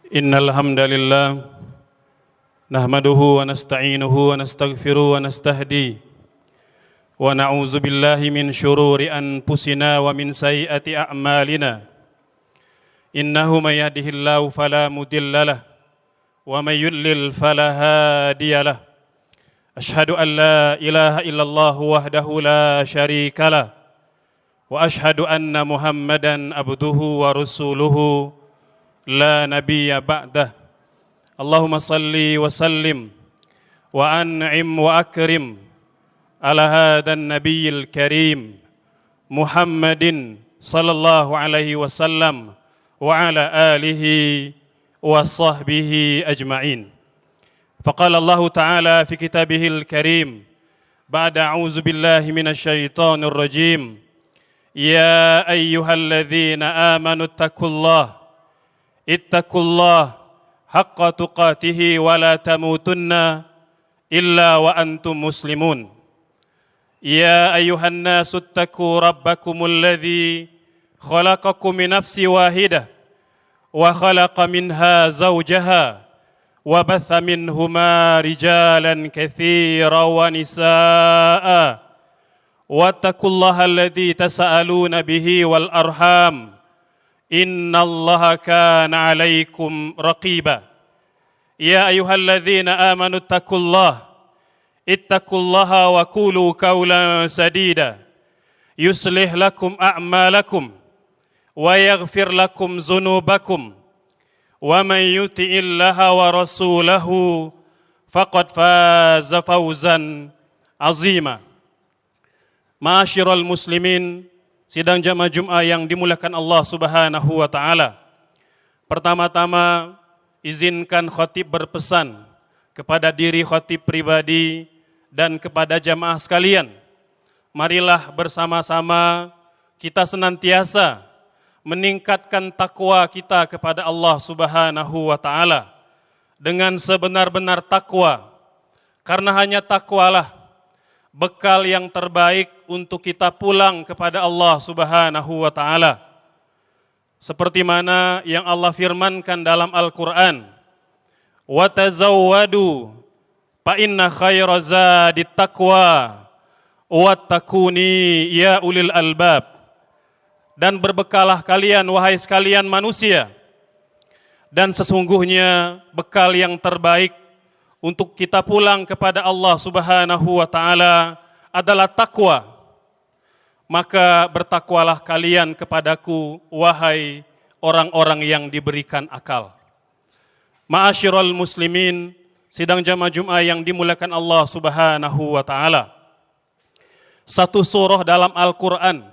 إن الحمد لله نحمده ونستعينه ونستغفره ونستهديه ونعوذ بالله من شرور أنفسنا ومن سيئات أعمالنا إنه من يهده الله فلا مضل له ومن يضلل فلا هادي له أشهد أن لا إله إلا الله وحده لا شريك له وأشهد أن محمدا عبده ورسوله لا نبي بعده اللهم صل وسلم وأنعم وأكرم على هذا النبي الكريم محمد صلى الله عليه وسلم وعلى آله وصحبه أجمعين فقال الله تعالى في كتابه الكريم بعد أعوذ بالله من الشيطان الرجيم يا أيها الذين آمنوا اتقوا الله حق تقاته ولا تموتن إلا وأنتم مسلمون يا أيها الناس اتقوا ربكم الذي خلقكم من نفس واحدة وخلق منها زوجها وبث منهما رجالا كثيرا ونساء واتقوا الله الذي تسألون به والأرحام إن الله كان عليكم رقيبا يا أيها الذين آمنوا اتقوا الله وقولوا قولا سديدا يصلح لكم أعمالكم ويغفر لكم ذنوبكم ومن يطع الله ورسوله فقد فاز فوزا عظيما Ma'asyiral muslimin, sidang jamaah Jumat yang dimuliakan Allah Subhanahu wa taala. Pertama-tama izinkan khatib berpesan kepada diri khatib pribadi dan kepada jamaah sekalian. Marilah bersama-sama kita senantiasa meningkatkan takwa kita kepada Allah Subhanahu wa taala dengan sebenar-benar takwa. Karena hanya takwalah bekal yang terbaik untuk kita pulang kepada Allah Subhanahu wa taala. Seperti mana yang Allah firmankan dalam Al-Qur'an, "Wa tazawwadu fa inna khayra zadit taqwa wattaquni ya ulil albab." Dan berbekalah kalian wahai sekalian manusia, dan sesungguhnya bekal yang terbaik untuk kita pulang kepada Allah Subhanahu wa taala adalah takwa. Maka bertakwalah kalian kepadaku wahai orang-orang yang diberikan akal. Ma'asyiral muslimin, sidang jamaah Jumat yang dimuliakan Allah Subhanahu wa taala. Satu surah dalam Al-Qur'an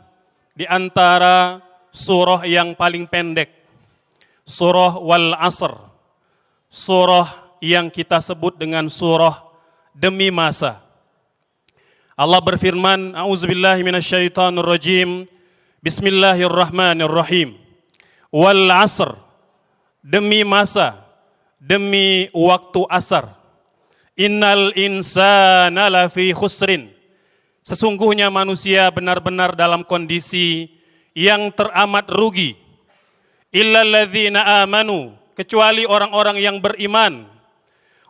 di antara surah yang paling pendek, surah Wal Asr, surah yang kita sebut dengan surah demi masa. Allah berfirman, a'udzubillahi minasyaitonirrajim, bismillahirrahmanirrahim. Wal asr, demi masa, demi waktu asar. Innal insana lafi khusrin. Sesungguhnya manusia benar-benar dalam kondisi yang teramat rugi. Illalladzina amanu, kecuali orang-orang yang beriman,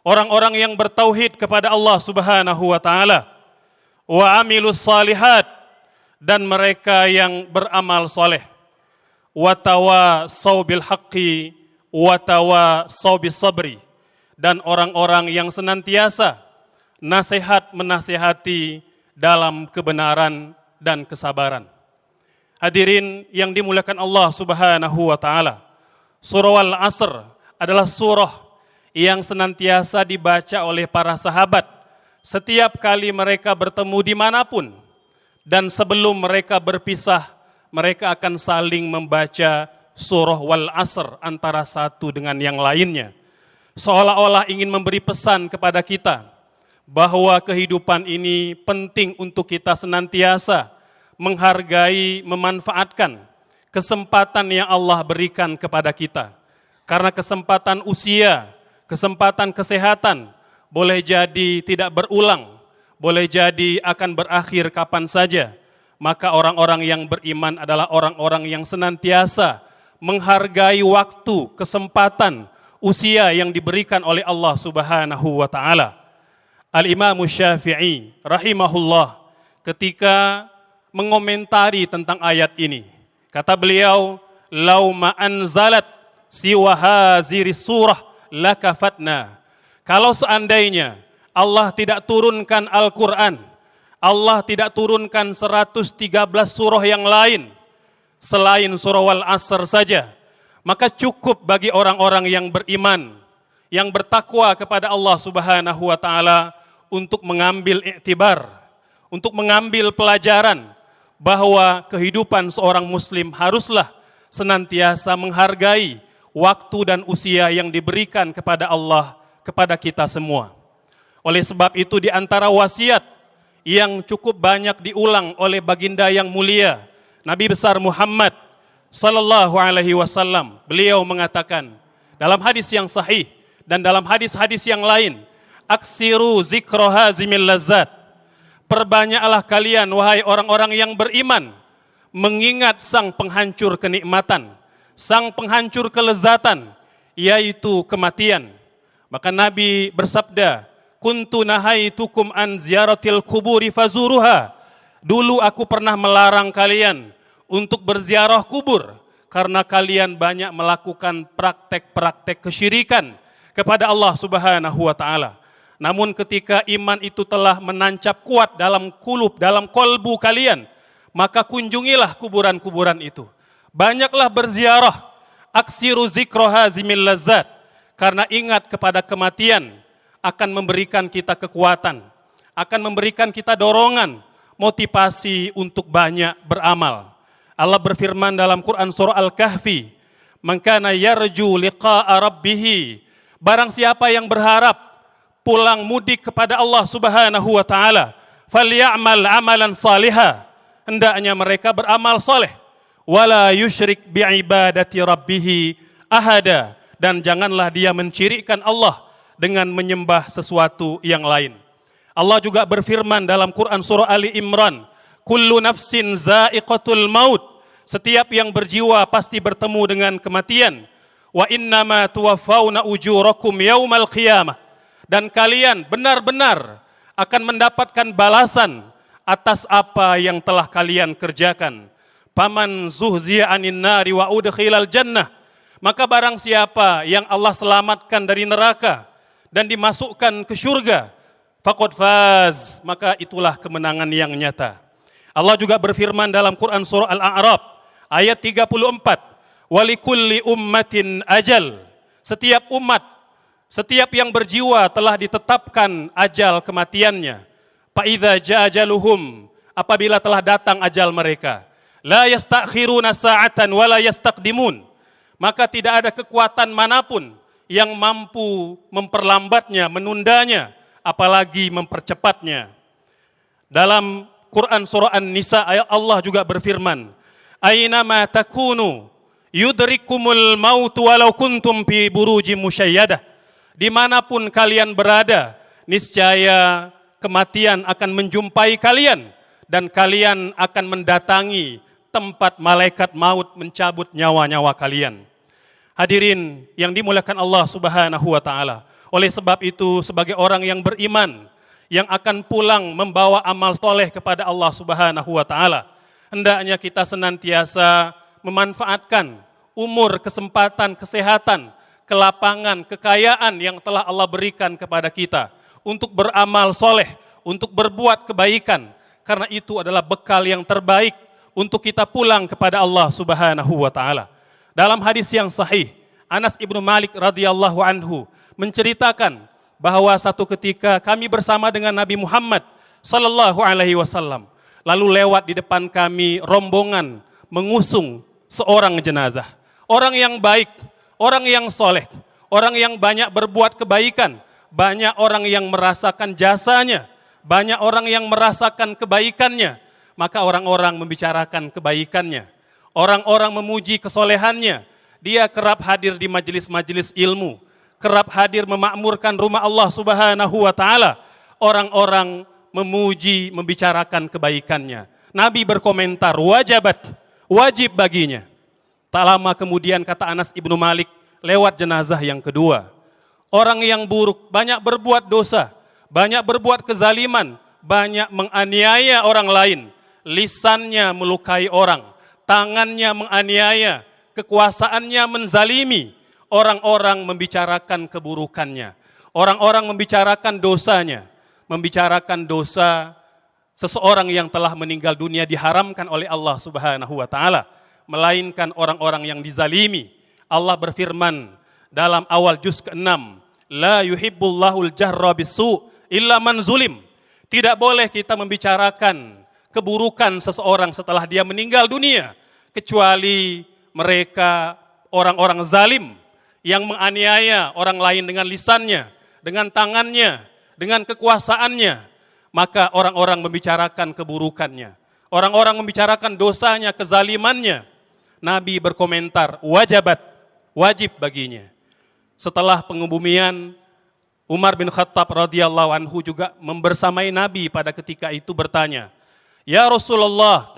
orang-orang yang bertauhid kepada Allah Subhanahu wa taala, wa amilus salihat, dan mereka yang beramal soleh, wa tawasau bil haqqi wa tawasau bis sabri, dan orang-orang yang senantiasa nasihat menasihati dalam kebenaran dan kesabaran. Hadirin yang dimuliakan Allah Subhanahu wa taala, surah Al-Asr adalah surah yang senantiasa dibaca oleh para sahabat setiap kali mereka bertemu dimanapun. Dan sebelum mereka berpisah, mereka akan saling membaca surah Wal Asr antara satu dengan yang lainnya. Seolah-olah ingin memberi pesan kepada kita bahwa kehidupan ini penting untuk kita senantiasa menghargai, memanfaatkan kesempatan yang Allah berikan kepada kita. Karena kesempatan usia, kesempatan kesehatan boleh jadi tidak berulang, boleh jadi akan berakhir kapan saja. Maka orang-orang yang beriman adalah orang-orang yang senantiasa menghargai waktu, kesempatan, usia yang diberikan oleh Allah Subhanahu wa taala. Al-Imam Syafi'i rahimahullah ketika mengomentari tentang ayat ini, kata beliau, "Lau ma anzalat siwa haziri surah lakafatna." Kalau seandainya Allah tidak turunkan Al-Quran, Allah tidak turunkan 113 surah yang lain selain surah Wal-Asr saja, maka cukup bagi orang-orang yang beriman, yang bertakwa kepada Allah Subhanahu wa taala untuk mengambil iktibar, untuk mengambil pelajaran bahwa kehidupan seorang muslim haruslah senantiasa menghargai waktu dan usia yang diberikan kepada Allah kepada kita semua. Oleh sebab itu di antara wasiat yang cukup banyak diulang oleh baginda yang mulia Nabi besar Muhammad sallallahu alaihi wasallam, beliau mengatakan dalam hadis yang sahih dan dalam hadis-hadis yang lain, aksiru zikra hazimil lazzat. Perbanyaklah kalian wahai orang-orang yang beriman mengingat sang penghancur kenikmatan, sang penghancur kelezatan, yaitu kematian. Maka Nabi bersabda, kuntu nahaitukum an ziyaratil kuburi fazuruha. Dulu aku pernah melarang kalian untuk berziarah kubur karena kalian banyak melakukan praktek-praktek kesyirikan kepada Allah Subhanahu wa taala. Namun ketika iman itu telah menancap kuat dalam kulub, dalam kolbu kalian, maka kunjungilah kuburan-kuburan itu. Banyaklah berziarah, aksiru zikra hazimil lazzat, karena ingat kepada kematian akan memberikan kita kekuatan, akan memberikan kita dorongan, motivasi untuk banyak beramal. Allah berfirman dalam Quran surah Al-Kahfi, "Man kana yarju liqa'a rabbih." Barang siapa yang berharap pulang mudik kepada Allah Subhanahu wa taala, falyamal amalan salihah. Hendaknya mereka beramal soleh. Wala yusyrik biibadati rabbih ahada, dan janganlah dia mencirikan Allah dengan menyembah sesuatu yang lain. Allah juga berfirman dalam Quran surah Ali Imran, kullu nafsin za'iqatul maut. Setiap yang berjiwa pasti bertemu dengan kematian. Wa innama tuwaffawna ujurakum yaumal qiyamah. Dan kalian benar-benar akan mendapatkan balasan atas apa yang telah kalian kerjakan. Paman zuhziya anin nari wa udkhilal jannah. Maka barang siapa yang Allah selamatkan dari neraka dan dimasukkan ke surga, faqad faz, maka itulah kemenangan yang nyata. Allah juga berfirman dalam Quran surah Al-A'raf ayat 34, walikulli ummatin ajal. Setiap umat, setiap yang berjiwa telah ditetapkan ajal kematiannya. Fa'idza ja'a ajaluhum, apabila telah datang ajal mereka, la yastakhiruna sa'atan wa la yastaqdimun, maka tidak ada kekuatan manapun yang mampu memperlambatnya, menundanya, apalagi mempercepatnya. Dalam Quran surah An-Nisa ayat Allah juga berfirman, aina ma takunu yudrikumul mautu walau kuntum fi burujim musyayyadah. Dimanapun kalian berada, niscaya kematian akan menjumpai kalian dan kalian akan mendatangi tempat malaikat maut mencabut nyawa-nyawa kalian. Hadirin yang dimuliakan Allah Subhanahu wa taala. Oleh sebab itu sebagai orang yang beriman yang akan pulang membawa amal soleh kepada Allah Subhanahu wa taala, hendaknya kita senantiasa memanfaatkan umur, kesempatan, kesehatan, kelapangan, kekayaan yang telah Allah berikan kepada kita untuk beramal soleh, untuk berbuat kebaikan, karena itu adalah bekal yang terbaik untuk kita pulang kepada Allah Subhanahu wa taala. Dalam hadis yang sahih, Anas ibnu Malik radhiyallahu anhu menceritakan bahwa satu ketika kami bersama dengan Nabi Muhammad sallallahu alaihi wasallam, lalu lewat di depan kami rombongan mengusung seorang jenazah, orang yang baik, orang yang soleh, orang yang banyak berbuat kebaikan, banyak orang yang merasakan jasanya, banyak orang yang merasakan kebaikannya, maka orang-orang membicarakan kebaikannya, orang-orang memuji kesolehannya. Dia kerap hadir di majelis-majelis ilmu, kerap hadir memakmurkan rumah Allah Subhanahu wa taala. Orang-orang memuji, membicarakan kebaikannya. Nabi berkomentar, wajabat, wajib baginya. Tak lama kemudian kata Anas ibnu Malik, lewat jenazah yang kedua. Orang yang buruk banyak berbuat dosa, banyak berbuat kezaliman, banyak menganiaya orang lain. Lisannya melukai orang, tangannya menganiaya, kekuasaannya menzalimi. Orang-orang membicarakan keburukannya, orang-orang membicarakan dosanya, membicarakan dosa seseorang yang telah meninggal dunia diharamkan oleh Allah Subhanahu wa taala, melainkan orang-orang yang dizalimi. Allah berfirman dalam awal juz ke-6, la yuhibbullahul jahra bisu illa man zulim. Tidak boleh kita membicarakan keburukan seseorang setelah dia meninggal dunia, kecuali mereka orang-orang zalim yang menganiaya orang lain dengan lisannya, dengan tangannya, dengan kekuasaannya. Maka orang-orang membicarakan keburukannya, orang-orang membicarakan dosanya, kezalimannya. Nabi berkomentar, wajib baginya. Setelah pengebumian, Umar bin Khattab radhiyallahu anhu juga membersamai Nabi pada ketika itu bertanya, ya Rasulullah,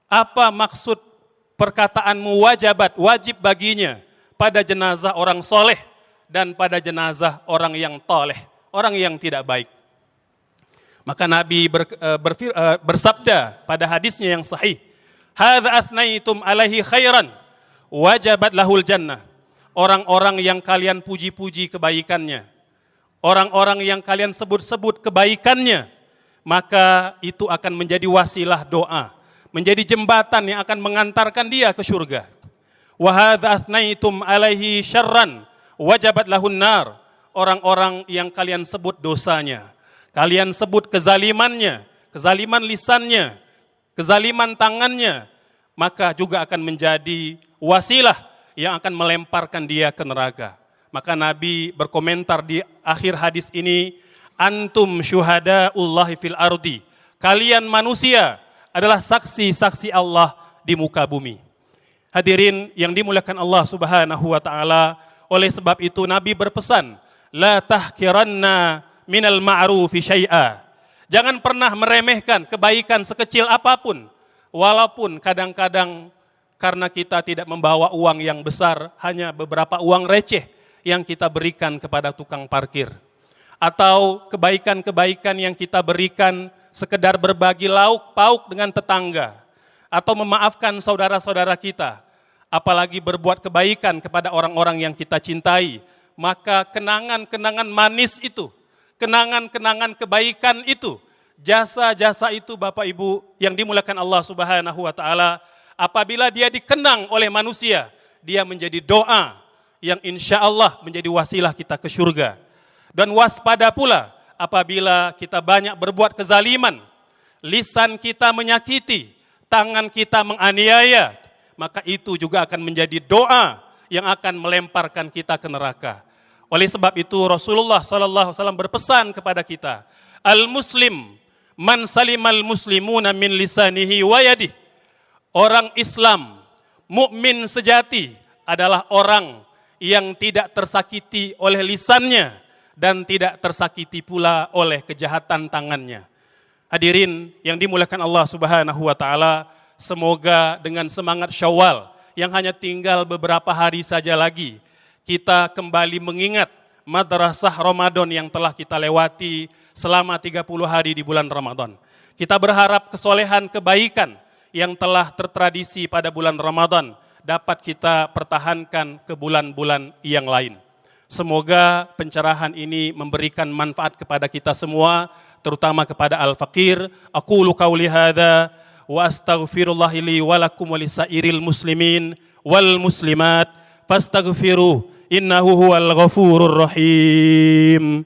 apa maksud perkataanmu wajib baginya pada jenazah orang soleh dan pada jenazah orang yang toleh, orang yang tidak baik? Maka Nabi bersabda pada hadisnya yang sahih, hadza athnaitum alaihi khairan wajabat lahul jannah. Orang-orang yang kalian puji-puji kebaikannya, orang-orang yang kalian sebut-sebut kebaikannya, maka itu akan menjadi wasilah doa, menjadi jembatan yang akan mengantarkan dia ke surga. Wa hadza athnaitum alaihi syarran wajabat lahun nar. Orang-orang yang kalian sebut dosanya, kalian sebut kezalimannya, kezaliman lisannya, kezaliman tangannya, maka juga akan menjadi wasilah yang akan melemparkan dia ke neraka. Maka Nabi berkomentar di akhir hadis ini, antum syuhadaullahi fil ardi. Kalian manusia adalah saksi-saksi Allah di muka bumi. Hadirin yang dimuliakan Allah Subhanahu wa taala, oleh sebab itu Nabi berpesan, la tahkiranna minal ma'rufi syai'a. Jangan pernah meremehkan kebaikan sekecil apapun, walaupun kadang-kadang karena kita tidak membawa uang yang besar, hanya beberapa uang receh yang kita berikan kepada tukang parkir, atau kebaikan-kebaikan yang kita berikan sekedar berbagi lauk pauk dengan tetangga, atau memaafkan saudara-saudara kita, apalagi berbuat kebaikan kepada orang-orang yang kita cintai, maka kenangan-kenangan manis itu, kenangan-kenangan kebaikan itu, jasa-jasa itu Bapak Ibu yang dimuliakan Allah Subhanahu wa taala, apabila dia dikenang oleh manusia, dia menjadi doa yang insya Allah menjadi wasilah kita ke surga. Dan waspada pula apabila kita banyak berbuat kezaliman, lisan kita menyakiti, tangan kita menganiaya, maka itu juga akan menjadi doa yang akan melemparkan kita ke neraka. Oleh sebab itu Rasulullah SAW berpesan kepada kita, al-muslim man salimal muslimuna min lisanihi wa yadihi. Orang Islam, mukmin sejati adalah orang yang tidak tersakiti oleh lisannya dan tidak tersakiti pula oleh kejahatan tangannya. Hadirin yang dimuliakan Allah Subhanahu wa taala, semoga dengan semangat Syawal yang hanya tinggal beberapa hari saja lagi, kita kembali mengingat madrasah Ramadan yang telah kita lewati selama 30 hari di bulan Ramadan. Kita berharap kesolehan kebaikan yang telah tertradisi pada bulan Ramadan dapat kita pertahankan ke bulan-bulan yang lain. Semoga pencerahan ini memberikan manfaat kepada kita semua, terutama kepada al-faqir. Aqulu qauli hadza wa astaghfirullah li wa lakum wa lisairil muslimin wal muslimat fastaghfiru innahu huwal ghafurur rahim.